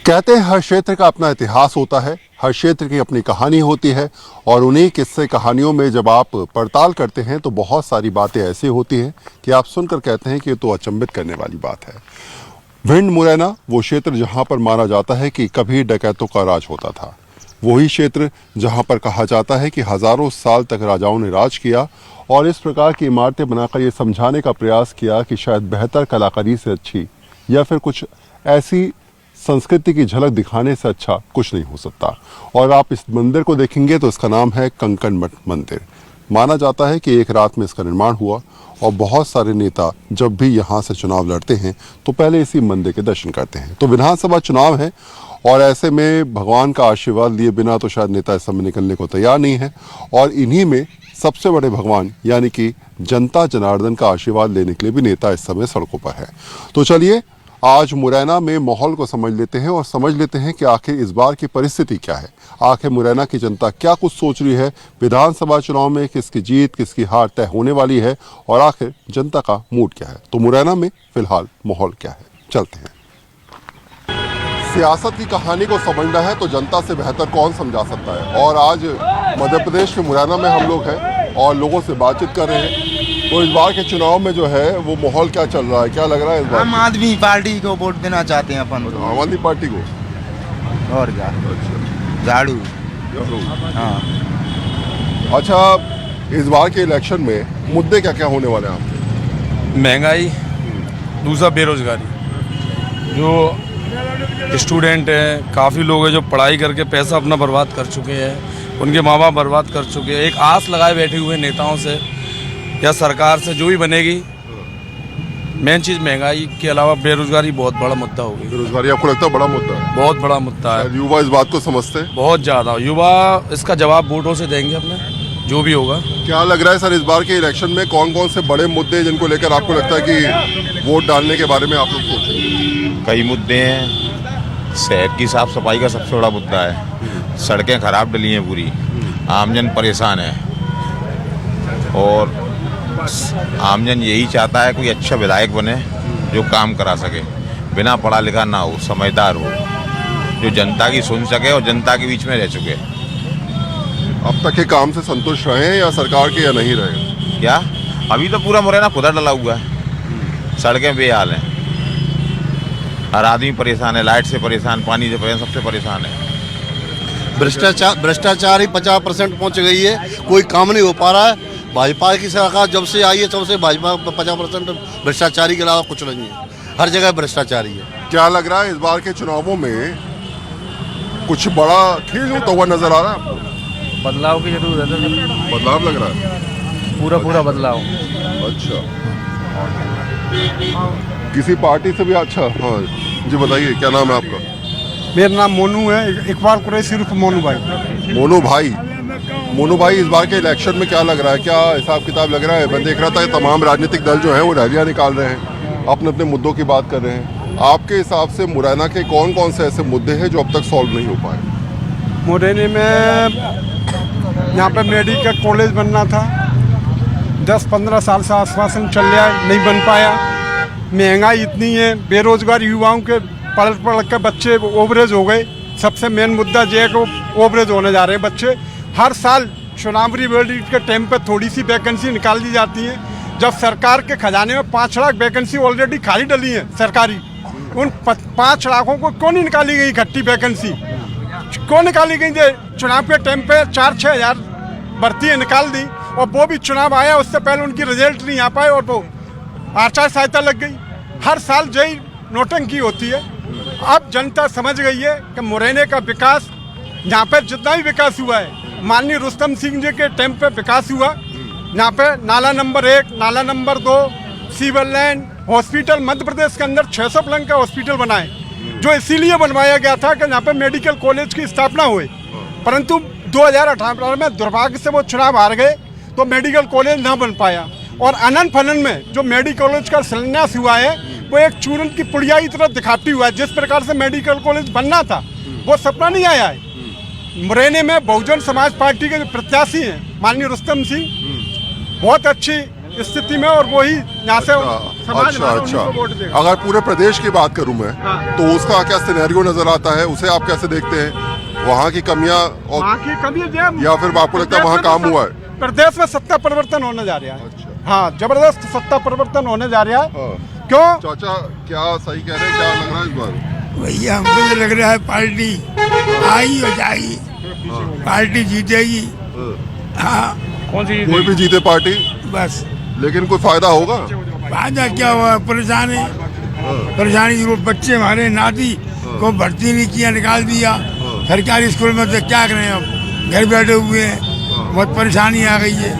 कहते हैं हर क्षेत्र का अपना इतिहास होता है, हर क्षेत्र की अपनी कहानी होती है और उन्हीं किस्से कहानियों में जब आप पड़ताल करते हैं तो बहुत सारी बातें ऐसी होती हैं कि आप सुनकर कहते हैं कि ये तो अचंभित करने वाली बात है। भिंड मुरैना वो क्षेत्र जहां पर माना जाता है कि कभी डकैतों का राज होता था, वही क्षेत्र जहां पर कहा जाता है कि हजारों साल तक राजाओं ने राज किया और इस प्रकार की इमारतें बनाकर ये समझाने का प्रयास किया कि शायद बेहतर कलाकारी से अच्छी या फिर कुछ ऐसी संस्कृति की झलक दिखाने से अच्छा कुछ नहीं हो सकता। और आप इस मंदिर को देखेंगे तो इसका नाम है कंकण मठ मंदिर। माना जाता है कि एक रात में इसका निर्माण हुआ और बहुत सारे नेता जब भी यहाँ से चुनाव लड़ते हैं तो पहले इसी मंदिर के दर्शन करते हैं। तो विधानसभा चुनाव है और ऐसे में भगवान का आशीर्वाद लिए बिना तो शायद नेता इस समय निकलने को तैयार नहीं है और इन्हीं में सबसे बड़े भगवान यानी कि जनता जनार्दन का आशीर्वाद लेने के लिए भी नेता इस समय सड़कों पर है। तो चलिए आज मुरैना में माहौल को समझ लेते हैं और समझ लेते हैं कि आखिर इस बार की परिस्थिति क्या है, आखिर मुरैना की जनता क्या कुछ सोच रही है, विधानसभा चुनाव में किसकी जीत किसकी हार तय होने वाली है और आखिर जनता का मूड क्या है। तो मुरैना में फिलहाल माहौल क्या है, चलते हैं। सियासत की कहानी को समझना है तो जनता से बेहतर कौन समझा सकता है। और आज मध्य प्रदेश के मुरैना में हम लोग हैं और लोगों से बातचीत कर रहे हैं। तो इस बार के चुनाव में जो है वो माहौल क्या चल रहा है, क्या लग रहा है इस बार? आम आदमी पार्टी को वोट देना चाहते हैं अपन। आम आदमी पार्टी को और क्या? अच्छा झाड़ू। हाँ। अच्छा, इस बार के इलेक्शन में मुद्दे क्या क्या होने वाले हैं आपके? महंगाई, दूसरा बेरोजगारी। जो स्टूडेंट हैं, काफ़ी लोग हैं जो पढ़ाई करके पैसा अपना बर्बाद कर चुके हैं, उनके माँ बाप बर्बाद कर चुके हैं। एक आस लगाए बैठे हुए नेताओं से या सरकार से जो भी बनेगी। मेन चीज़ महंगाई के अलावा बेरोजगारी बहुत बड़ा मुद्दा होगी। बेरोजगारी आपको लगता है बड़ा मुद्दा है? बहुत बड़ा मुद्दा है। युवा इस बात को समझते हैं? बहुत ज़्यादा। युवा इसका जवाब वोटों से देंगे अपने, जो भी होगा। क्या लग रहा है सर, इस बार के इलेक्शन में कौन कौन से बड़े मुद्दे जिनको लेकर आपको लगता है कि वोट डालने के बारे में आप लोग सोचें? कई मुद्दे हैं। शहर की साफ सफाई का सबसे बड़ा मुद्दा है। सड़कें खराब डली हैं पूरी, आमजन परेशान है और आमजन यही चाहता है कोई अच्छा विधायक बने जो काम करा सके, बिना पढ़ा लिखा ना हो, समझदार हो, जो जनता की सुन सके और जनता के बीच में रह चुके। अब तक के काम से संतुष्ट रहे हैं या सरकार के या नहीं रहे? क्या अभी तो पूरा मुरैना खुदा डला हुआ है। सड़कें बेहाल हैं, हर आदमी परेशान है, लाइट से परेशान, पानी से परेशान, सबसे परेशान है। भ्रष्टाचार ही 50% पहुंच गई है, कोई काम नहीं हो पा रहा है। भाजपा की सरकार जब से आई है तब से भाजपा 50% भ्रष्टाचारी के अलावा कुछ नहीं है, हर जगह भ्रष्टाचारी है। क्या लग रहा है इस बार के चुनावों में कुछ बड़ा खेल होता हुआ नजर आ रहा है आपको? बदलाव की जरूरत है। बदलाव लग रहा है? पूरा बदलाव। अच्छा, किसी पार्टी से भी? अच्छा, हाँ जी, बताइए क्या नाम है आपका? मेरा नाम मोनू है, इकबाल कुरैशी उर्फ मोनू भाई। मोनू भाई, इस बार के इलेक्शन में क्या लग रहा है, क्या हिसाब किताब लग रहा है? मैं देख रहा था कि तमाम राजनीतिक दल जो हैं वो रैलियां निकाल रहे हैं, अपने अपने मुद्दों की बात कर रहे हैं। आपके हिसाब से मुरैना के कौन कौन से ऐसे मुद्दे हैं जो अब तक सॉल्व नहीं हो पाए? मुरैना में यहाँ पे मेडिकल कॉलेज बनना था, 10-15 साल से आश्वासन चल रहा है, नहीं बन पाया। महंगाई इतनी है, बेरोजगार युवाओं के पढ़ के बच्चे ओवरेज हो गए। सबसे मेन मुद्दा ये है कि ओवरेज होने जा रहे हैं बच्चे। हर साल चुनावी वेरिट के टाइम पे थोड़ी सी वैकेंसी निकाल दी जाती है, जब सरकार के खजाने में 5 लाख वैकेंसी ऑलरेडी खाली डली है सरकारी। उन 5 लाखों को क्यों नहीं निकाली गई इकट्ठी वैकेंसी? क्यों निकाली गई? चुनाव के टाइम पे 4-6 हज़ार भर्तियाँ निकाल दी और वो भी चुनाव आया उससे पहले उनकी रिजल्ट नहीं आ पाए और वो आचार संहिता लग गई। हर साल यही नोटंकी होती है। अब जनता समझ गई है कि मुरैना का विकास, यहाँ पे जितना भी विकास हुआ है, माननीय रुस्तम सिंह जी के टाइम पे विकास हुआ। यहाँ पे नाला नंबर 1, नाला number 2, sewer line, hospital Madhya Pradesh के अंदर 600 पलंग का हॉस्पिटल बना है, जो इसीलिए बनवाया गया था कि यहाँ पे मेडिकल कॉलेज की स्थापना हुई। परंतु 2018 में दुर्भाग्य से वो चुनाव हार गए तो मेडिकल कॉलेज ना बन पाया। और अनंत फनन में जो मेडिकल कॉलेज का शिलान्यास हुआ है वो एक चूरन की पुड़िया की तरह दिखाती हुआ है। जिस प्रकार से मेडिकल कॉलेज बनना था वो सपना नहीं आया है। मुरैना में बहुजन समाज पार्टी के जो प्रत्याशी हैं माननीय रुस्तम सिंह, बहुत अच्छी स्थिति में, और वही यहाँ से समाज अच्छा हमारा अच्छा उन्हीं को वोट देगा। अगर पूरे प्रदेश की बात करूं मैं हाँ। तो उसका क्या सिनेरियो नजर आता है, उसे आप कैसे देखते हैं? वहाँ की कमियां और वहाँ की कमी या फिर आपको लगता है वहाँ काम हुआ है? प्रदेश में सत्ता परिवर्तन होने जा रहा है। अच्छा। हाँ, जबरदस्त सत्ता परिवर्तन होने जा रहा है। हाँ। क्यों? चाचा क्या सही कह रहे हैं, क्या लग रहा है इस बार? भैया हमको तो लग रहा है पार्टी आई हो जाएगी, पार्टी जीतेगी। हाँ, कौन सी कोई भी जीते पार्टी, बस लेकिन कोई फायदा होगा? फायदा क्या हुआ, परेशानी परेशानी वो बच्चे हमारे नाती को भर्ती नहीं किया, निकाल दिया सरकारी स्कूल में, तो क्या करें अब, घर बैठे हुए हैं, बहुत परेशानी आ गई है।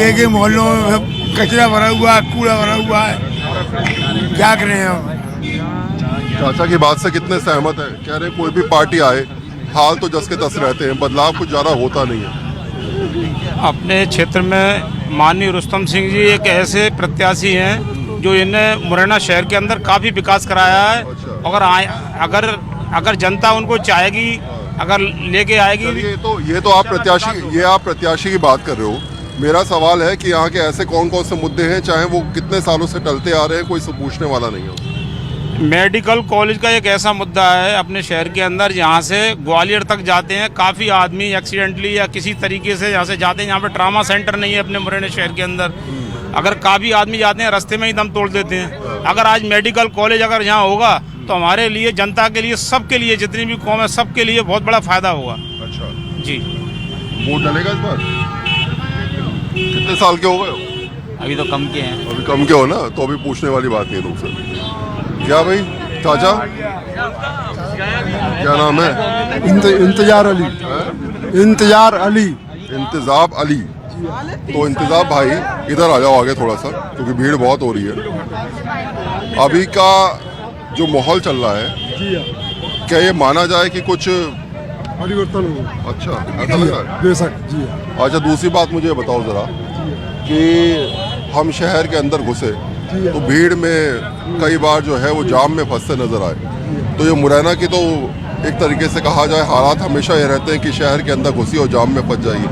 एक ही मोहल्लों में सब कचरा भरा हुआ है, कूड़ा भरा हुआ है, क्या करें अब। चाचा की बात से कितने सहमत है? कह रहे हैं कोई भी पार्टी आए हाल तो जस के तस रहते हैं, बदलाव कुछ ज़्यादा होता नहीं है। अपने क्षेत्र में माननीय रुस्तम सिंह जी एक ऐसे प्रत्याशी हैं जो इन्हें मुरैना शहर के अंदर काफ़ी विकास कराया है। अच्छा। अगर जनता उनको चाहेगी, अगर लेके आएगी। ये तो आप प्रत्याशी की बात कर रहे हो। मेरा सवाल है कि यहाँ के ऐसे कौन कौन से मुद्दे हैं, चाहे वो कितने सालों से टलते आ रहे हैं, कोई पूछने वाला नहीं है। मेडिकल कॉलेज का एक ऐसा मुद्दा है अपने शहर के अंदर, जहाँ से ग्वालियर तक जाते हैं काफ़ी आदमी एक्सीडेंटली या किसी तरीके से यहाँ से जाते हैं। यहाँ पे ट्रामा सेंटर नहीं है अपने मुरैना शहर के अंदर, अगर काफ़ी आदमी जाते हैं रास्ते में ही दम तोड़ देते हैं। अगर आज मेडिकल कॉलेज अगर यहाँ होगा तो हमारे लिए, जनता के लिए, सबके लिए, जितनी भी कौम है सबके लिए बहुत बड़ा फायदा होगा। अच्छा जी। वोट डलेगा इस बार? कितने साल के हो गए हो? अभी तो कम के हैं। अभी कम के हो ना, तो अभी पूछने वाली बात नहीं है तुमसे। क्या भाई चाचा क्या नाम है? इंतजार अली। इंतजार अली। इंतजाब अली। तो इंतजाब भाई इधर आ जाओ आगे थोड़ा सा, क्योंकि भीड़ बहुत हो रही है। अभी का जो माहौल चल रहा है, क्या ये माना जाए कि कुछ परिवर्तन हुआ? अच्छा, ऐसा लग रहा है? बेशक जी। अच्छा, दूसरी बात मुझे बताओ ज़रा कि हम शहर के अंदर घुसे तो भीड़ में कई बार जो है वो जाम में फंसते नज़र आए। तो ये मुरैना की तो एक तरीके से कहा जाए हालात हमेशा ये रहते हैं कि शहर के अंदर घुसी और जाम में फंस जाइए।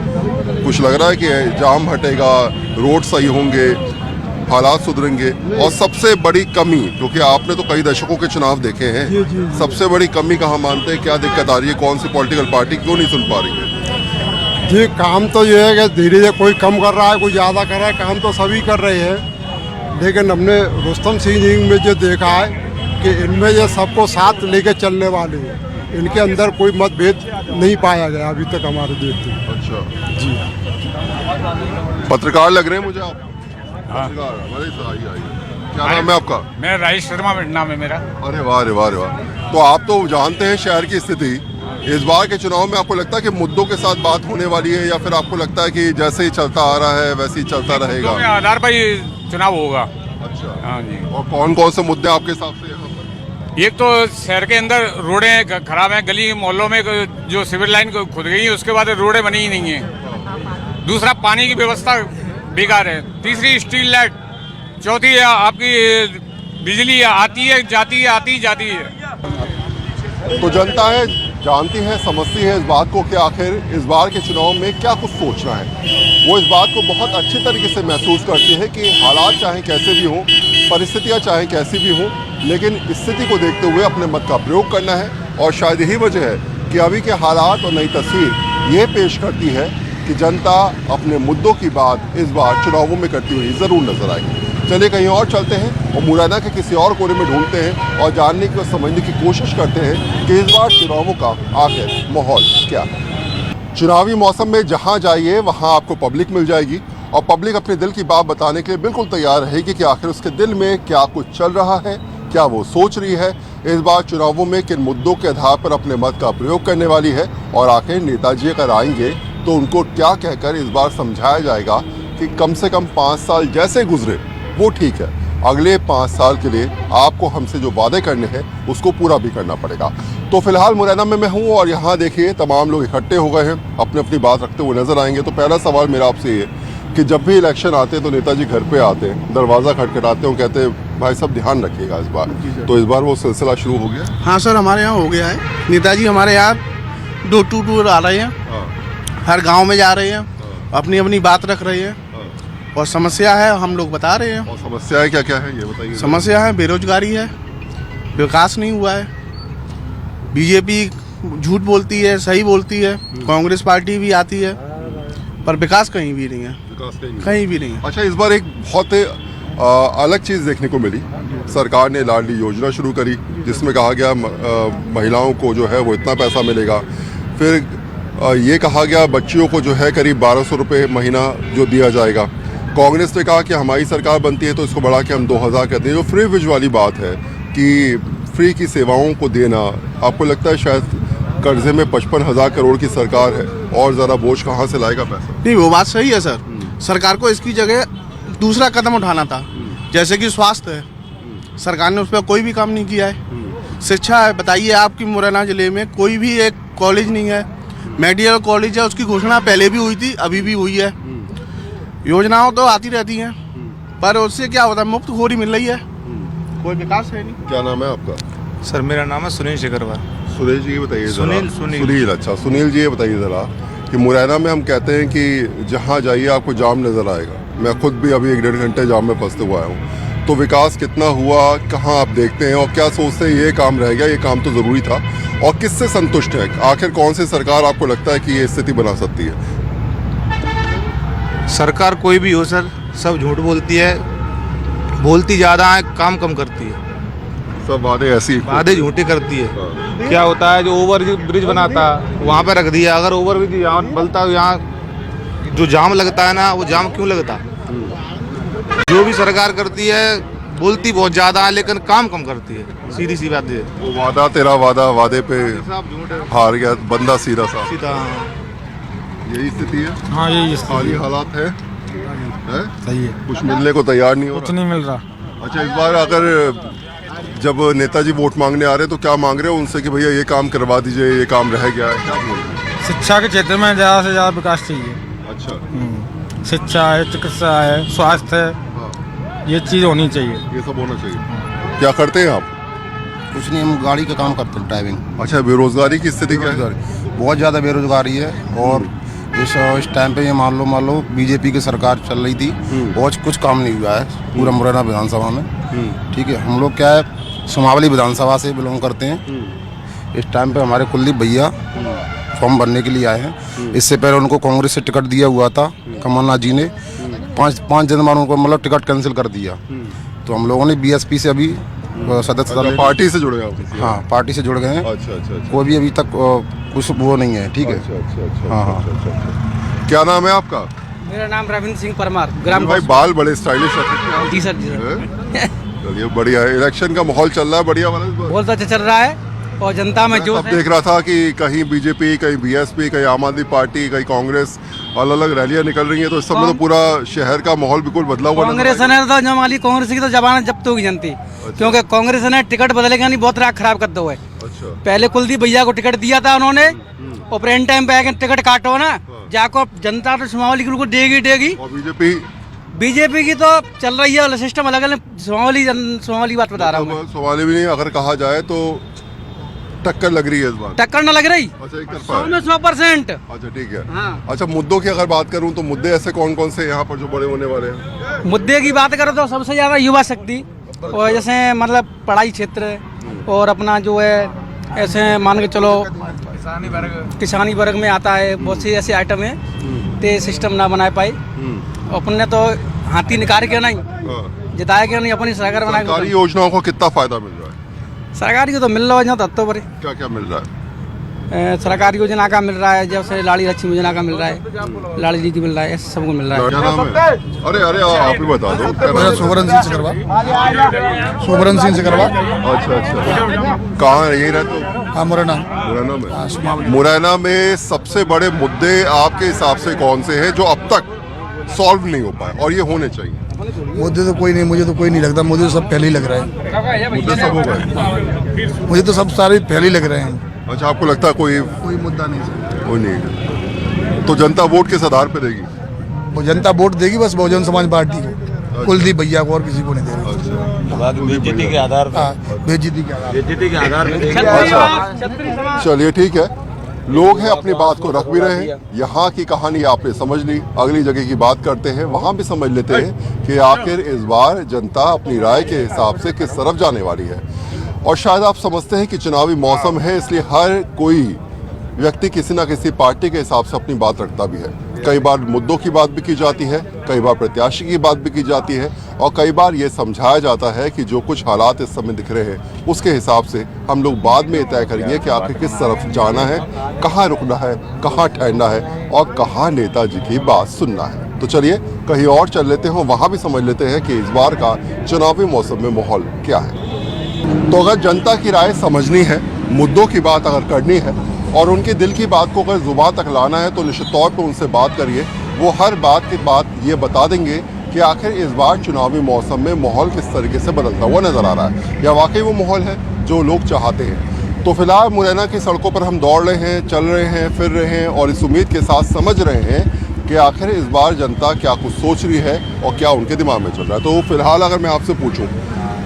कुछ लग रहा है कि जाम हटेगा, रोड सही होंगे, हालात सुधरेंगे? और सबसे बड़ी कमी, क्योंकि आपने तो कई दशकों के चुनाव देखे हैं, सबसे बड़ी कमी कहाँ मानते हैं, क्या दिक्कत आ रही है? कौन सी पॉलिटिकल पार्टी क्यों नहीं सुन पा रही है? जी, काम तो ये है कि धीरे धीरे कोई कम कर रहा है, कोई ज़्यादा कर रहा है, काम तो सभी कर रहे हैं। लेकिन हमने रुस्तम सिंह जी में जो देखा है कि इनमें ये सबको साथ लेके चलने वाले हैं, इनके अंदर कोई मतभेद नहीं पाया गया अभी तक हमारे देखते। अच्छा जी। पत्रकार लग रहे हैं मुझे आप? पत्रकार, क्या नाम है आपका? मैं राजेश शर्मा नाम है मेरा। अरे वाह, अरे वाह, अरे वाह। तो आप तो जानते हैं शहर की स्थिति। इस बार के चुनाव में आपको लगता है कि मुद्दों के साथ बात होने वाली है, या फिर आपको लगता है कि जैसे ही चलता आ रहा है वैसे ही चलता रहेगा? आधार पर ही चुनाव होगा। अच्छा। हाँ जी। और कौन कौन से मुद्दे आपके हिसाब से यहाँ पर? एक तो शहर के अंदर रोडें खराब हैं, गली मोहल्लों में जो सिविल लाइन खुद गई है उसके बाद रोडें बनी ही नहीं है। दूसरा, पानी की व्यवस्था बेकार है। तीसरी, स्ट्रीट लाइट। चौथी, आपकी बिजली आती है जाती है, आती जाती है। तो जनता है जानती है, समझती है इस बात को कि आखिर इस बार के चुनाव में क्या कुछ सोचना है। वो इस बात को बहुत अच्छे तरीके से महसूस करती है कि हालात चाहे कैसे भी हों, परिस्थितियाँ चाहे कैसी भी हों, लेकिन स्थिति को देखते हुए अपने मत का प्रयोग करना है। और शायद यही वजह है कि अभी के हालात और नई तस्वीर ये पेश करती है कि जनता अपने मुद्दों की बात इस बार चुनावों में करती हुई ज़रूर नजर आएगी। चलिए कहीं और चलते हैं और मुरैना के किसी और कोने में ढूंढते हैं और जानने की और समझने की कोशिश करते हैं कि इस बार चुनावों का आखिर माहौल क्या है। चुनावी मौसम में जहां जाइए वहां आपको पब्लिक मिल जाएगी, और पब्लिक अपने दिल की बात बताने के लिए बिल्कुल तैयार रहेगी कि आखिर उसके दिल में क्या कुछ चल रहा है, क्या वो सोच रही है, इस बार चुनावों में किन मुद्दों के आधार पर अपने मत का प्रयोग करने वाली है, और आखिर नेताजी अगर आएंगे तो उनको क्या कहकर इस बार समझाया जाएगा कि कम से कम 5 साल जैसे गुजरे वो ठीक है, अगले 5 साल के लिए आपको हमसे जो वादे करने हैं उसको पूरा भी करना पड़ेगा। तो फिलहाल मुरैना में मैं हूँ और यहाँ देखिए तमाम लोग इकट्ठे हो गए हैं, अपने अपनी बात रखते हुए नजर आएंगे। तो पहला सवाल मेरा आपसे ये कि जब भी इलेक्शन आते हैं तो नेताजी घर पे आते हैं, दरवाज़ा खटखटाते हैं, कहते हैं भाई सब ध्यान रखिएगा इस बार। तो इस बार वो सिलसिला शुरू हो गया? हाँ सर, हमारे यहाँ हो गया है। नेताजी हमारे यहाँ डोर टू डोर आ रहे हैं, हर गांव में जा रहे हैं, अपनी अपनी बात रख रहे हैं। और समस्या है हम लोग बता रहे हैं। और समस्याएं क्या क्या है ये बताइए। समस्या है बेरोजगारी है, विकास नहीं हुआ है। बीजेपी झूठ बोलती है, सही बोलती है, कांग्रेस पार्टी भी आती है, पर विकास कहीं भी नहीं है, विकास कहीं भी नहीं है। अच्छा, इस बार एक बहुत अलग चीज़ देखने को मिली। सरकार ने लाडली योजना शुरू करी जिसमें कहा गया महिलाओं को जो है वो इतना पैसा मिलेगा। फिर ये कहा गया बच्चियों को जो है करीब 1200 रुपये महीना जो दिया जाएगा। कांग्रेस ने कहा कि हमारी सरकार बनती है तो इसको बढ़ा के हम 2000 कर दें। जो फ्री विज वाली बात है कि फ्री की सेवाओं को देना, आपको लगता है शायद कर्जे में 55,000 करोड़ की सरकार है और ज़रा बोझ कहाँ से लाएगा पैसा? नहीं, वो बात सही है सर। सरकार को इसकी जगह दूसरा कदम उठाना था, जैसे कि स्वास्थ्य है, सरकार ने उस पर कोई भी काम नहीं किया है। शिक्षा है, बताइए आपकी मुरैना जिले में कोई भी एक कॉलेज नहीं है, मेडिकल कॉलेज है, उसकी घोषणा पहले भी हुई थी, अभी भी हुई है। योजनाओं तो आती रहती हैं, पर उससे क्या होता है, मुफ्त खोरी मिल रही है, कोई विकास है नहीं। क्या नाम है आपका? सर मेरा नाम है सुनील शेखरवार। सुरेश जी बताइए ज़रा। सुनील। अच्छा, सुनील जी ये बताइए ज़रा कि मुरैना में हम कहते हैं कि जहाँ जाइए आपको जाम नज़र आएगा। मैं खुद भी अभी 1-1.5 घंटे जाम में फंसते हुआ आया हूँ। तो विकास कितना हुआ, कहाँ आप देखते हैं और क्या सोचते हैं ये काम रह गया, ये काम तो ज़रूरी था, और किससे संतुष्ट है? आखिर कौन सी सरकार आपको लगता है कि ये स्थिति बना सकती है? सरकार कोई भी हो सर, सब झूठ बोलती है, बोलती ज़्यादा है, काम कम करती है। सब वादे झूठी करती है। क्या होता है, जो ओवर ब्रिज बनाता वहाँ पे रख दिया, अगर ओवर ब्रिज यहाँ बनता, यहाँ जो जाम लगता है ना, वो जाम क्यों लगता? जो भी सरकार करती है बोलती बहुत ज़्यादा है लेकिन काम कम करती है, सीधी सी बात है। वो वादा तेरा वादा, वादे पे हार गया बंदा सीधा सा, यही स्थिति है। हाँ यही हाली हालात है? सही है, कुछ मिलने को तैयार नहीं हो कुछ रहा। नहीं मिल रहा। अच्छा, इस बार अगर जब नेताजी वोट मांगने आ रहे हैं तो क्या मांग रहे हो उनसे कि भैया ये काम करवा दीजिए, ये काम रह गया है, क्या बोल रहे हैं? शिक्षा के क्षेत्र में ज़्यादा से ज़्यादा विकास चाहिए। अच्छा, शिक्षा है, चिकित्सा है, स्वास्थ्य है, ये चीज़ होनी चाहिए, ये सब होना चाहिए। क्या करते हैं आप? कुछ नहीं, हम गाड़ी का काम करते हैं, ड्राइविंग। अच्छा, बेरोजगारी की स्थिति क्या है? बहुत ज़्यादा बेरोजगारी है, और इस टाइम पे ये मान लो बीजेपी की सरकार चल रही थी और कुछ काम नहीं हुआ है पूरा मुरैना विधानसभा में। ठीक है, हम लोग क्या है, सुमावली विधानसभा से बिलोंग करते हैं। इस टाइम पे हमारे कुलदीप भैया फॉर्म भरने के लिए आए हैं। इससे पहले उनको कांग्रेस से टिकट दिया हुआ था, कमलनाथ जी ने 5 जनवरी उनको मतलब टिकट कैंसिल कर दिया। तो हम लोगों ने बीएसपी से अभी सदस्यता, पार्टी से जुड़े आप? हाँ, पार्टी से जुड़ गए हैं। अच्छा। कोई भी अभी तक कुछ वो नहीं है। ठीक है। अच्छा। हाँ। क्या नाम है आपका? मेरा नाम रविंद्र सिंह परमार, ग्राम भाई बाल बड़े स्टाइलिश है। जी सर, जी सर। चलिए बढ़िया है, इलेक्शन का माहौल चल रहा है बढ़िया वाला? बहुत अच्छा चल रहा है और जनता में जो अब देख रहा था कि कहीं बीजेपी, कहीं बीएसपी, कहीं आम आदमी पार्टी, कहीं कांग्रेस, अलग अलग रैलियां निकल रही हैं। तो इस समय तो पूरा शहर का माहौल बिल्कुल बदला हुआ कांग्रेस ने तो जमाली कांग्रेस की तो जबान जब्त होगी जनती, क्योंकि कांग्रेस ने टिकट बदलेगा नहीं, बहुत राग खराब करते हुए। अच्छा, पहले कुलदीप भैया को टिकट दिया था उन्होंने, और प्रेम टाइम पे आके टिकट काटो ना, जाको जनता तो सुमावली को देगी। और बीजेपी की तो चल रही है सिस्टम अलग अलग। सुमावली बात बता रहा हूँ, सवाल भी नहीं, अगर कहा जाए तो टक्कर लग रही है इस बार। टक्कर न लग रही। अच्छा, 100%। अच्छा, ठीक है। हाँ। अच्छा, मुद्दों की अगर बात करूं तो मुद्दे ऐसे कौन कौन से यहाँ पर जो बड़े होने वाले हैं? मुद्दे की बात करो तो सबसे ज्यादा युवा शक्ति, और जैसे मतलब पढ़ाई क्षेत्र, और अपना जो है ऐसे मान के चलो किसानी वर्ग में आता है, बहुत सी ऐसे आइटम है ते सिस्टम ना बना पाए। अपने तो हाथी निकाल के नहीं जिताया के नहीं, अपनी सरकार बना के। सरकारी योजनाओं को कितना फायदा मिल रहा है? सरकारी को तो मिल रहा है तब तो बड़े। क्या क्या मिल रहा है? सरकारी योजना का मिल रहा है, जैसे लाड़ी लक्ष्मी योजना का मिल रहा है, लाड़ी दीदी मिल रहा है, ऐसे सबको मिल रहा है। क्या नाम है? अरे आप ही बता दो। सोबरन सिंह से करवा। अच्छा। कहाँ है? यही रहते हो? हाँ, मुरैना में। मुरैना में सबसे बड़े मुद्दे आपके हिसाब से कौन से हैं जो अब तक सॉल्व नहीं हो पाए और ये होने चाहिए? मुझे तो कोई नहीं, मुझे तो कोई नहीं लगता, मुझे तो सब पहले ही लग रहा है। मुद्दे सब हो गए? मुझे तो सब सारे पहले ही लग रहे हैं। अच्छा, आपको लगता है कोई मुद्दा नहीं सर? कोई नहीं। तो जनता वोट किस आधार पे देगी? वो जनता वोट देगी बस बहुजन समाज पार्टी को, कुलदीप भैया को, और किसी को नहीं दे रही। बेइज्जती के आधार पर। बेइज्जती के आधार चलिए ठीक है। लोग हैं अपनी बात को रख भी रहे हैं। यहाँ की कहानी आपने समझ ली, अगली जगह की बात करते हैं, वहाँ भी समझ लेते हैं कि आखिर इस बार जनता अपनी राय के हिसाब से किस तरफ जाने वाली है। और शायद आप समझते हैं कि चुनावी मौसम है, इसलिए हर कोई व्यक्ति किसी ना किसी पार्टी के हिसाब से अपनी बात रखता भी है। कई बार मुद्दों की बात भी की जाती है, कई बार प्रत्याशी की बात भी की जाती है, और कई बार ये समझाया जाता है कि जो कुछ हालात इस समय दिख रहे हैं उसके हिसाब से हम लोग बाद में तय करेंगे कि आखिर किस तरफ जाना है, कहाँ रुकना है, कहाँ ठहरना है और कहाँ नेताजी की बात सुनना है। तो चलिए कहीं और चल लेते हैं, वहाँ भी समझ लेते हैं कि इस बार का चुनावी मौसम में माहौल क्या है। तो अगर जनता की राय समझनी है, मुद्दों की बात अगर करनी है और उनके दिल की बात को अगर जुबान तक लाना है तो निश्चित तौर पर उनसे बात करिए। वो हर बात की बात ये बता देंगे कि आखिर इस बार चुनावी मौसम में माहौल किस तरीके से बदलता हुआ नजर आ रहा है, या वाकई वो माहौल है जो लोग चाहते हैं। तो फिलहाल मुरैना की सड़कों पर हम दौड़ रहे हैं, चल रहे हैं, फिर रहे हैं और इस उम्मीद के साथ समझ रहे हैं कि आखिर इस बार जनता क्या कुछ सोच रही है और क्या उनके दिमाग में चल रहा है। तो फिलहाल अगर मैं आपसे पूछूं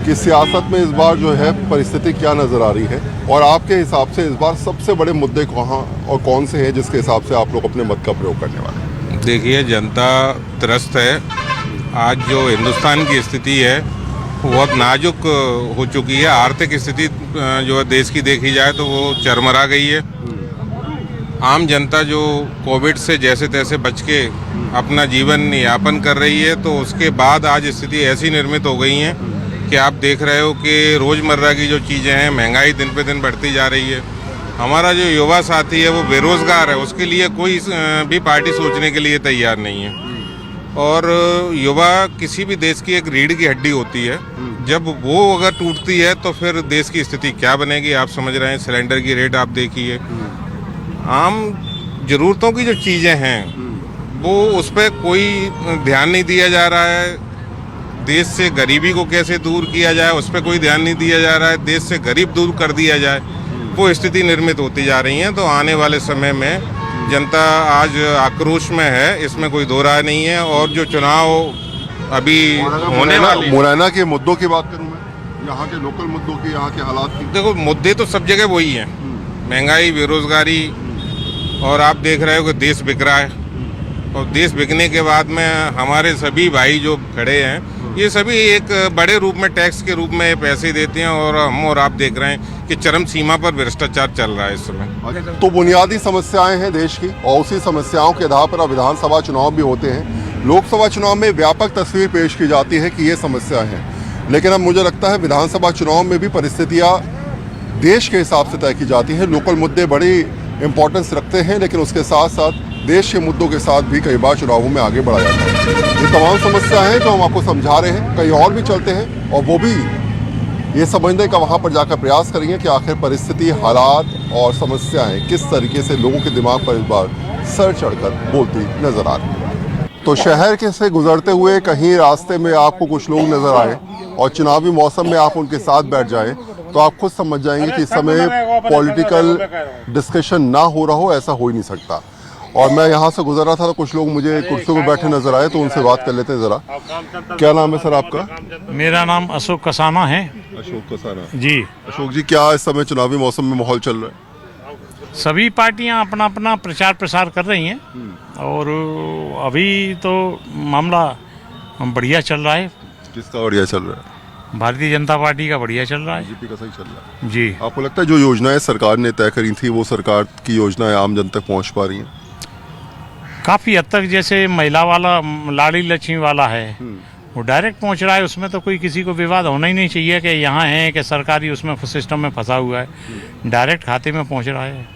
कि सियासत में इस बार जो है परिस्थिति क्या नज़र आ रही है और आपके हिसाब से इस बार सबसे बड़े मुद्दे कहाँ और कौन से हैं जिसके हिसाब से आप लोग अपने मत का प्रयोग करने वाले हैं? देखिए, जनता त्रस्त है। आज जो हिंदुस्तान की स्थिति है वो बहुत नाजुक हो चुकी है। आर्थिक स्थिति जो है देश की देखी जाए तो वो चरमरा गई है। आम जनता जो कोविड से जैसे तैसे बच के अपना जीवन यापन कर रही है, तो उसके बाद आज स्थिति ऐसी निर्मित हो गई है कि आप देख रहे हो कि रोज़मर्रा की जो चीज़ें हैं, महंगाई दिन पे दिन बढ़ती जा रही है। हमारा जो युवा साथी है वो बेरोज़गार है, उसके लिए कोई भी पार्टी सोचने के लिए तैयार नहीं है। और युवा किसी भी देश की एक रीढ़ की हड्डी होती है, जब वो अगर टूटती है तो फिर देश की स्थिति क्या बनेगी आप समझ रहे हैं। सिलेंडर की रेट आप देखिए, आम ज़रूरतों की जो चीज़ें हैं वो उस पर कोई ध्यान नहीं दिया जा रहा है। देश से गरीबी को कैसे दूर किया जाए उस पर कोई ध्यान नहीं दिया जा रहा है। देश से गरीब दूर कर दिया जाए, वो स्थिति निर्मित होती जा रही है। तो आने वाले समय में जनता आज आक्रोश में है, इसमें कोई दो राय नहीं है। और जो चुनाव अभी होने वाले, मुरैना के मुद्दों की बात करूं मैं, यहाँ के लोकल मुद्दों की, यहाँ के हालात की। देखो, मुद्दे तो सब जगह वही हैं, महंगाई, बेरोजगारी, और आप देख रहे हो कि देश बिक रहा है। और देश बिकने के बाद में हमारे सभी भाई जो खड़े हैं, ये सभी एक बड़े रूप में टैक्स के रूप में पैसे देते हैं, और हम और आप देख रहे हैं कि चरम सीमा पर भ्रष्टाचार चल रहा है इस समय। तो बुनियादी समस्याएं हैं देश की, और उसी समस्याओं के आधार पर अब विधानसभा चुनाव भी होते हैं। लोकसभा चुनाव में व्यापक तस्वीर पेश की जाती है कि ये समस्याएं हैं, लेकिन अब मुझे लगता है विधानसभा चुनाव में भी परिस्थितियाँ देश के हिसाब से तय की जाती हैं। लोकल मुद्दे बड़ी इंपॉर्टेंस रखते हैं, लेकिन उसके साथ साथ देश के मुद्दों के साथ भी कई बार चुनावों में आगे बढ़ा जाता है। ये तमाम समस्याएं हैं जो हम आपको समझा रहे हैं, कहीं और भी चलते हैं और वो भी ये समझने का वहाँ पर जाकर प्रयास करेंगे कि आखिर परिस्थिति, हालात और समस्याएं किस तरीके से लोगों के दिमाग पर इस बार सर चढ़कर बोलती नजर आ रही है। तो शहर के से गुजरते हुए कहीं रास्ते में आपको कुछ लोग नजर आए और चुनावी मौसम में आप उनके साथ बैठ जाएं, तो आप खुद समझ जाएंगे कि इस समय पॉलिटिकल डिस्कशन ना हो रहा हो, ऐसा हो ही नहीं सकता। और मैं यहाँ से गुजर रहा था तो कुछ लोग मुझे कुर्सियों पर बैठे नजर आए, तो उनसे बात कर लेते हैं जरा। क्या नाम है सर आपका? मेरा नाम अशोक कसाना है। अशोक कसाना जी। अशोक जी, क्या इस समय चुनावी मौसम में माहौल चल रहा है? सभी पार्टियां अपना अपना प्रचार प्रसार कर रही हैं, और अभी तो मामला बढ़िया चल रहा है। किसका बढ़िया चल रहा है? भारतीय जनता पार्टी का बढ़िया चल रहा है। बीजेपी का सही चल रहा है जी। आपको लगता है जो योजनाएं सरकार ने तय करी थी वो सरकार की योजनाएं आम जन तक पहुंच पा रही हैं? काफ़ी हद तक, जैसे महिला वाला लाड़ी लक्ष्मी वाला है वो डायरेक्ट पहुंच रहा है, उसमें तो कोई किसी को विवाद होना ही नहीं चाहिए कि यहाँ है कि सरकारी उसमें सिस्टम में फंसा हुआ है। डायरेक्ट खाते में पहुंच रहा है।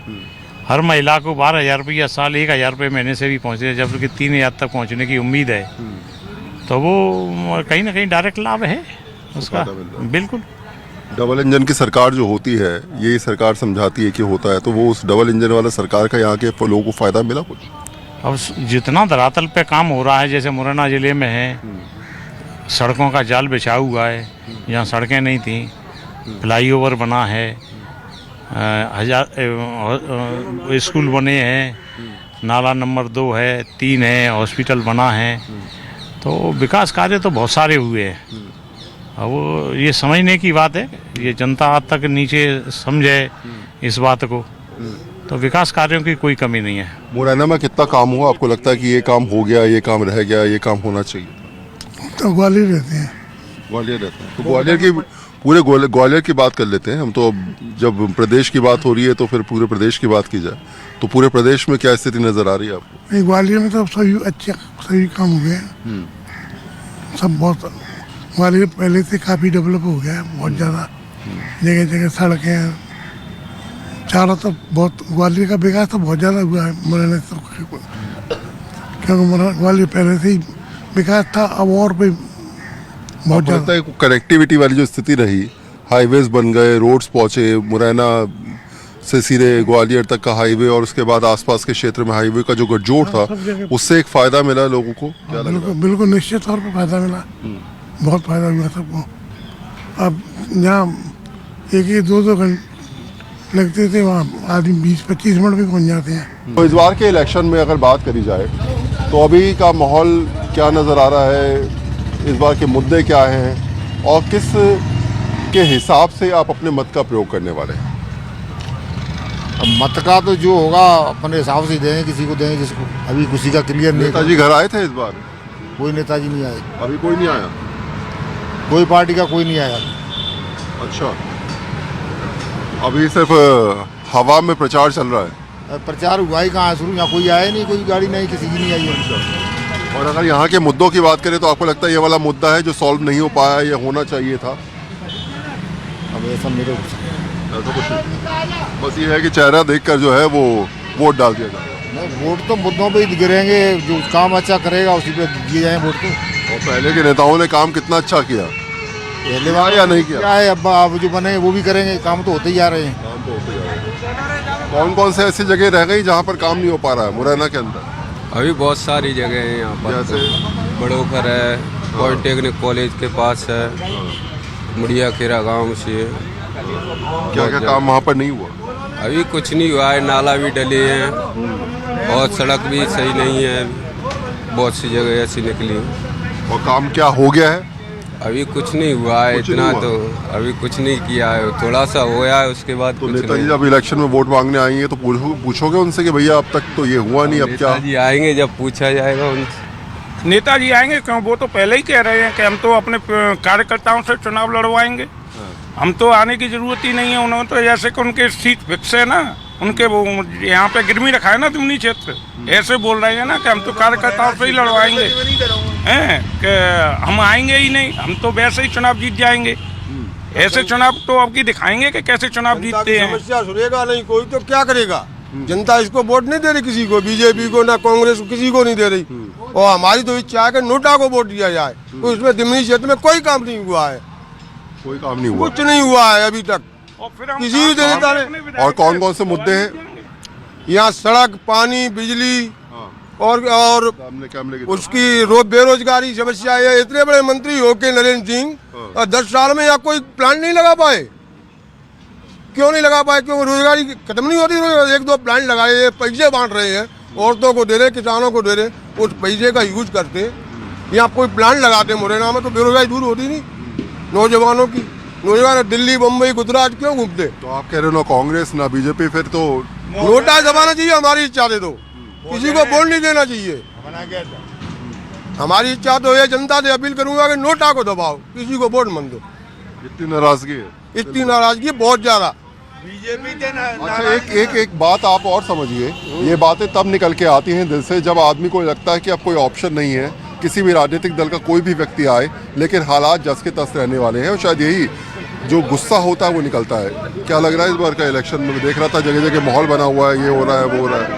हर महिला को 12,000 रुपया साल, 1,000 रुपये महीने से भी पहुँच रहे हैं, जबकि 3,000 तक पहुँचने की उम्मीद है। तो वो कहीं ना कहीं डायरेक्ट लाभ है उसका। बिल्कुल। डबल इंजन की सरकार जो होती है, ये सरकार समझाती है कि होता है, तो वो उस डबल इंजन वाला सरकार का यहाँ के लोगों को फायदा मिला कुछ? अब जितना धरातल पे काम हो रहा है, जैसे मुरैना ज़िले में है, सड़कों का जाल बिछा हुआ है, यहाँ सड़कें नहीं थी, फ्लाईओवर बना है, स्कूल बने हैं, नाला नंबर 2 है, 3 है, हॉस्पिटल बना है। तो विकास कार्य तो बहुत सारे हुए हैं। अब ये समझने की बात है, ये जनता आज तक नीचे समझे इस बात को, तो विकास कार्यों की कोई कमी नहीं है। मुरैना में कितना काम हुआ, आपको लगता है कि ये काम हो गया, ये काम रह गया, ये काम होना चाहिए? तो ग्वालियर रहते हैं। ग्वालियर रहते हैं तो ग्वालियर की पूरे ग्वालियर की बात कर लेते हैं हम। तो अब जब प्रदेश की बात हो रही है तो फिर पूरे प्रदेश की बात की जाए तो पूरे प्रदेश में क्या स्थिति नजर आ रही है आपको? ग्वालियर में तो सही काम हो गया है। सब बहुत, ग्वालियर पहले से काफ़ी डेवलप हो गया है, बहुत ज़्यादा। जगह जगह सड़कें हैं, चारों तो बहुत, ग्वालियर का विकास तो बहुत ज़्यादा हुआ है मुरैना से, क्योंकि ग्वालियर पहले से ही विकास था, अब और भी बहुत ज़्यादा। कनेक्टिविटी वाली जो स्थिति रही, हाईवेज बन गए, रोड्स पहुंचे, मुरैना से सीधे ग्वालियर तक का हाईवे और उसके बाद आसपास के क्षेत्र में हाईवे का जो गठजोड़ था, उससे एक फायदा मिला लोगों को? क्या लग रहा है? बिल्कुल निश्चित तौर पर फायदा मिला, बहुत फायदा हुआ सबको। अब यहाँ एक 2-2 घंटे लगते थे, वहाँ आदमी 20-25 मिनट में पहुँच जाते हैं। तो इस बार के इलेक्शन में अगर बात करी जाए तो अभी का माहौल क्या नज़र आ रहा है, इस बार के मुद्दे क्या हैं और किस के हिसाब से आप अपने मत का प्रयोग करने वाले हैं? अब मत का तो जो होगा अपने हिसाब से देंगे, किसी को देंगे जिसको, अभी किसी का क्लियर नहीं। नेताजी घर आए थे इस बार? कोई नेताजी नहीं आए अभी, कोई नहीं आया, कोई पार्टी का कोई नहीं आया। अच्छा, अभी सिर्फ हवा में प्रचार चल रहा है? प्रचार हुआ ही कहाँ शुरू, यहाँ कोई आया नहीं, कोई गाड़ी नहीं, किसी की नहीं आई है। और अगर यहाँ के मुद्दों की बात करें तो आपको लगता है ये वाला मुद्दा है जो सॉल्व नहीं हो पाया, ये होना चाहिए था? अब ऐसा मेरे ऐसा कुछ नहीं, बस ये है कि चेहरा देखकर जो है वो वोट डाल दिया जाए। नहीं, वोट तो मुद्दों पे ही गिरेंगे, जो काम अच्छा करेगा उसी पे दिए जाए वोट। तो और पहले के नेताओं ने काम कितना अच्छा किया, पहले बार या नहीं किया? क्या है, अब जो बने वो भी करेंगे, काम तो होते ही जा रहे हैं। काम तो होते जा रहे हैं। कौन कौन से ऐसी जगह रह गई जहाँ पर काम नहीं हो पा रहा है मुरैना के अंदर? अभी बहुत सारी जगह हैं यहाँ पर, जैसे बड़ोखर है, पॉलिटेक्निक कॉलेज के पास है, मुड़िया खेरा गांव से। क्या क्या काम वहाँ पर नहीं हुआ? अभी कुछ नहीं हुआ है, नाला भी डले हैं और सड़क भी सही नहीं है, बहुत सी जगह ऐसी निकली। और काम क्या हो गया है? अभी कुछ नहीं हुआ है, इतना तो अभी कुछ नहीं किया है, थोड़ा सा हुआ है, उसके बाद तो कुछ नेताजी नहीं। जब इलेक्शन में वोट मांगने आएंगे तो पूछोगे उनसे कि भैया अब तक तो ये हुआ नहीं, अब क्या? नेताजी आएंगे जब पूछा जाएगा उनसे। नेताजी आएंगे क्यों, वो तो पहले ही कह रहे हैं कि हम तो अपने कार्यकर्ताओं से चुनाव लड़वाएंगे, हम तो आने की जरूरत ही नहीं है। उन्होंने तो जैसे कि उनके सीट फिक्स है ना, उनके वो यहाँ पे गिरवी रखा है ना दुमनी क्षेत्र, ऐसे बोल रहे हैं ना कि हम तो कार्यकर्ताओं से ही लड़वाएंगे, हैं कि हम आएंगे ही नहीं, हम तो वैसे ही चुनाव जीत जाएंगे। ऐसे चुनाव तो आपकी दिखाएंगे कि कैसे चुनाव जीतते हैं। समस्या सुनेगा नहीं कोई तो क्या करेगा? जनता इसको वोट नहीं दे रही, किसी को, बीजेपी को ना कांग्रेस को, किसी को नहीं दे रही। और हमारी तो इच्छा है कि नोटा को वोट दिया जाए, तो इसमें दिमनी क्षेत्र में कोई काम नहीं हुआ है, कोई काम नहीं हुआ, कुछ नहीं हुआ है अभी तक किसी भी नेता ने। और कौन कौन से मुद्दे हैं यहाँ? सड़क, पानी, बिजली और उसकी बेरोजगारी समस्या है। इतने बड़े मंत्री होके नरेंद्र सिंह और 10 साल में यहाँ कोई प्लान नहीं लगा पाए। क्यों नहीं लगा पाए? क्यों रोजगारी खत्म नहीं होती? 1-2 प्लान लगाए, पैसे बांट रहे हैं, औरतों को दे रहे, किसानों को दे रहे, उस पैसे का यूज करते। यहाँ कोई प्लान लगाते मुरैना में तो बेरोजगारी दूर होती नहीं नौजवानों की। नौजवान दिल्ली, मुंबई, गुजरात क्यों घूमते? तो आप कह रहे हो ना कांग्रेस ना बीजेपी, फिर तो नोटा दबाना चाहिए। हमारी इच्छा दे दो, किसी को वोट नहीं देना चाहिए। हमारी इच्छा तो है, जनता से अपील करूंगा कि नोटा को दबाओ, किसी को वोट मत दो। इतनी नाराजगी है? इतनी नाराजगी बहुत ज्यादा। अच्छा, एक बात आप और समझिए, ये बातें तब निकल के आती हैं दिल से जब आदमी को लगता है कि अब कोई ऑप्शन नहीं है, किसी भी राजनीतिक दल का कोई भी व्यक्ति आए, लेकिन हालात जस के तस रहने वाले हैं, और शायद यही जो गुस्सा होता है वो निकलता है। क्या लग रहा है इस बार का इलेक्शन में? देख रहा था जगह जगह माहौल बना हुआ है, ये हो रहा है, वो हो रहा है।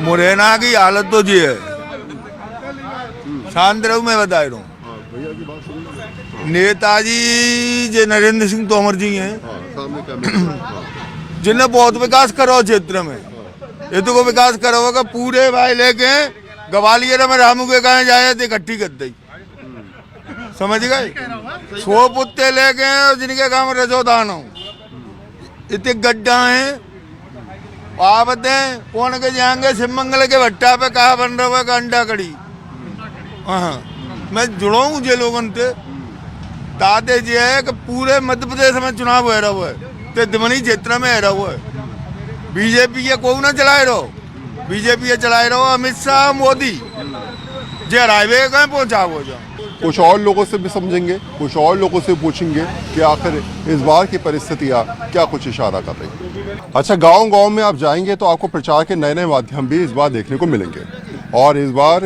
मुरैना की हालत तो जी है, शांत रहूं, मैं बता रहा हूँ। नेताजी जे नरेंद्र सिंह तोमर जी हैं, जिन्हें बहुत विकास करो क्षेत्र में, ये तो को विकास करो होगा पूरे भाई लेके ग्वालियर में रामू के गाँव जाए थे, इकट्ठी कर दी, समझ गए? 100 पुत्ते लेके जिनके गाँव रजोदान हो, इतने गड्ढा हैं। आप बताएं कौन के जाएंगे शिवमंगल के भट्टा पे कहा बन रहा है अंडा कड़ी। हाँ, मैं जुड़ा हूँ जे लोगों से, ताते जी है कि पूरे मध्य प्रदेश में चुनाव हो रहा हुआ है, तो दिमनी क्षेत्र में हो रहा हुआ है। बीजेपी ये को ना चलाए रहो, बीजेपी ये चलाए रहो अमित शाह मोदी जे हाईवे कहीं पहुंचा वो जाओ। कुछ और लोगों से भी समझेंगे, कुछ और लोगों से पूछेंगे कि आखिर इस बार की परिस्थितियाँ क्या कुछ इशारा कर रही हैं। अच्छा, गांव-गांव में आप जाएंगे तो आपको प्रचार के नए-नए माध्यम भी इस बार देखने को मिलेंगे और इस बार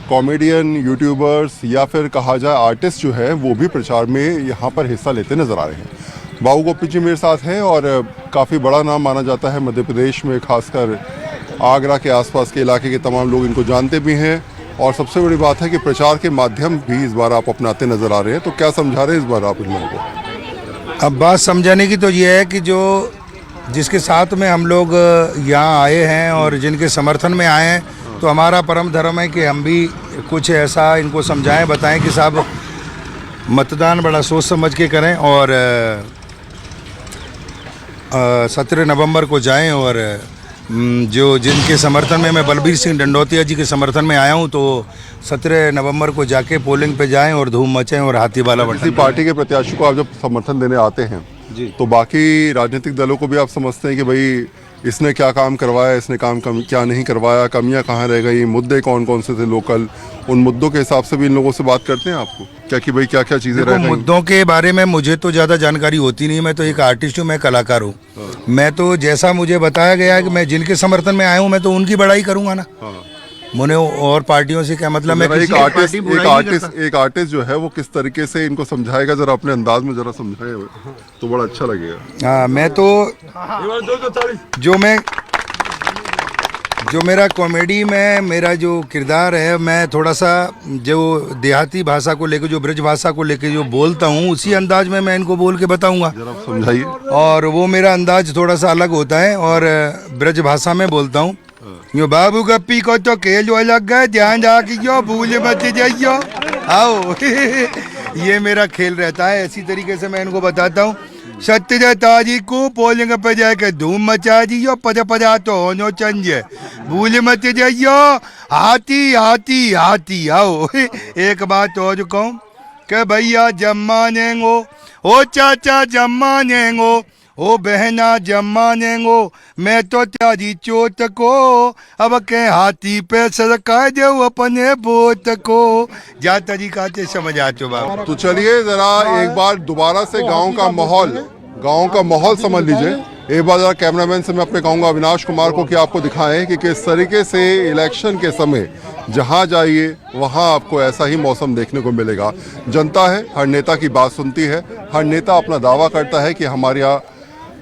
कॉमेडियन, यूट्यूबर्स या फिर कहा जाए आर्टिस्ट जो है वो भी प्रचार में यहाँ पर हिस्सा लेते नजर आ रहे हैं। बाबू गोपी जी मेरे साथ हैं और काफ़ी बड़ा नाम माना जाता है मध्य प्रदेश में, खासकर आगरा के आसपास के इलाके के तमाम लोग इनको जानते भी हैं और सबसे बड़ी बात है कि प्रचार के माध्यम भी इस बार आप अपनाते नजर आ रहे हैं। तो क्या समझा रहे हैं इस बार आप इन लोगों को? अब बात समझाने की तो ये है कि जो जिसके साथ में हम लोग यहाँ आए हैं और जिनके समर्थन में आए हैं, तो हमारा परम धर्म है कि हम भी कुछ ऐसा इनको समझाएं, बताएं कि साहब मतदान बड़ा सोच समझ के करें और 17 नवंबर को जाएं और जो जिनके समर्थन में मैं बलबीर सिंह डंडौतिया जी के समर्थन में आया हूं, तो 17 नवंबर को जाके पोलिंग पे जाएं और धूम मचाएं और हाथी वाला बटन। किसी पार्टी के प्रत्याशी को आप जब समर्थन देने आते हैं जी, तो बाकी राजनीतिक दलों को भी आप समझते हैं कि भाई इसने क्या काम करवाया, इसने काम क्या नहीं करवाया, कमियां कहाँ रह गई, मुद्दे कौन कौन से थे लोकल, उन मुद्दों के हिसाब से भी इन लोगों से बात करते हैं आपको क्या कि भाई क्या क्या चीज़ें रह गई? मुद्दों के बारे में मुझे तो ज़्यादा जानकारी होती नहीं, मैं तो एक आर्टिस्ट हूँ, मैं कलाकार हूँ। मैं तो जैसा मुझे बताया गया है कि मैं जिनके समर्थन में आया हूँ मैं तो उनकी बड़ाई करूँगा ना। मुझे और पार्टियों से क्या मतलब? मैं एक आर्टिस्ट जो है वो किस तरीके से इनको समझाएगा, जरा अपने अंदाज में जरा समझाए तो बड़ा अच्छा लगेगा। हाँ, मैं तो जो मेरा कॉमेडी में मेरा जो किरदार है, मैं थोड़ा सा जो देहाती भाषा को लेकर, जो ब्रज भाषा को लेकर जो बोलता हूँ, उसी अंदाज में मैं इनको बोल के बताऊंगा। जरा समझाइए। और वो मेरा अंदाज थोड़ा सा अलग होता है और ब्रज भाषा में बोलता हूँ। यो बाबू गप्पी को तो खेल जो अलग है, ध्यान रखियो, भूल मत जाइयो, आओ। ये मेरा खेल रहता है, ऐसी तरीके से मैं इनको बताता हूँ। 17 तारीख को पोलिंग पे जाके धूम मचा दियो, पदा तो होनो चाहिए, भूल मत जाइयो, हाथी हाथी हाथी आओ। एक बात और कहूँ कि भैया जम्मा नेंगो, ओ चाचा जम्मा नेंगो, ओ बहना जम्मा नेंगो, मैं तो त्यारी चोट को अब के हाथी पे सरका दो अपने बोत को। जा तरीका से समझ आते बाबा। तो चलिए जरा एक बार दोबारा से गांव का माहौल समझ लीजिए। एक बार जरा कैमरामैन से मैं अपने कहूँगा अविनाश कुमार को कि आपको दिखाएं कि किस तरीके से इलेक्शन के समय जहाँ जाइए वहाँ आपको ऐसा ही मौसम देखने को मिलेगा। जनता है, हर नेता की बात सुनती है, हर नेता अपना दावा करता है कि हमारे यहाँ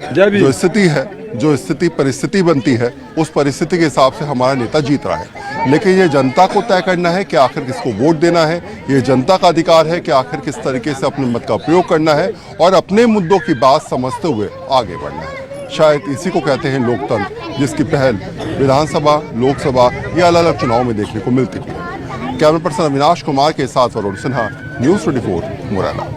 जो स्थिति है, जो स्थिति परिस्थिति बनती है, उस परिस्थिति के हिसाब से हमारा नेता जीत रहा है। लेकिन ये जनता को तय करना है कि आखिर किसको वोट देना है, ये जनता का अधिकार है कि आखिर किस तरीके से अपने मत का प्रयोग करना है और अपने मुद्दों की बात समझते हुए आगे बढ़ना है। शायद इसी को कहते हैं लोकतंत्र, जिसकी पहल विधानसभा, लोकसभा या अलग अलग चुनाव में देखने को मिलती है। कैमरा पर्सन अविनाश कुमार के साथ वरुण सिन्हा, न्यूज़ 24 मुरैना।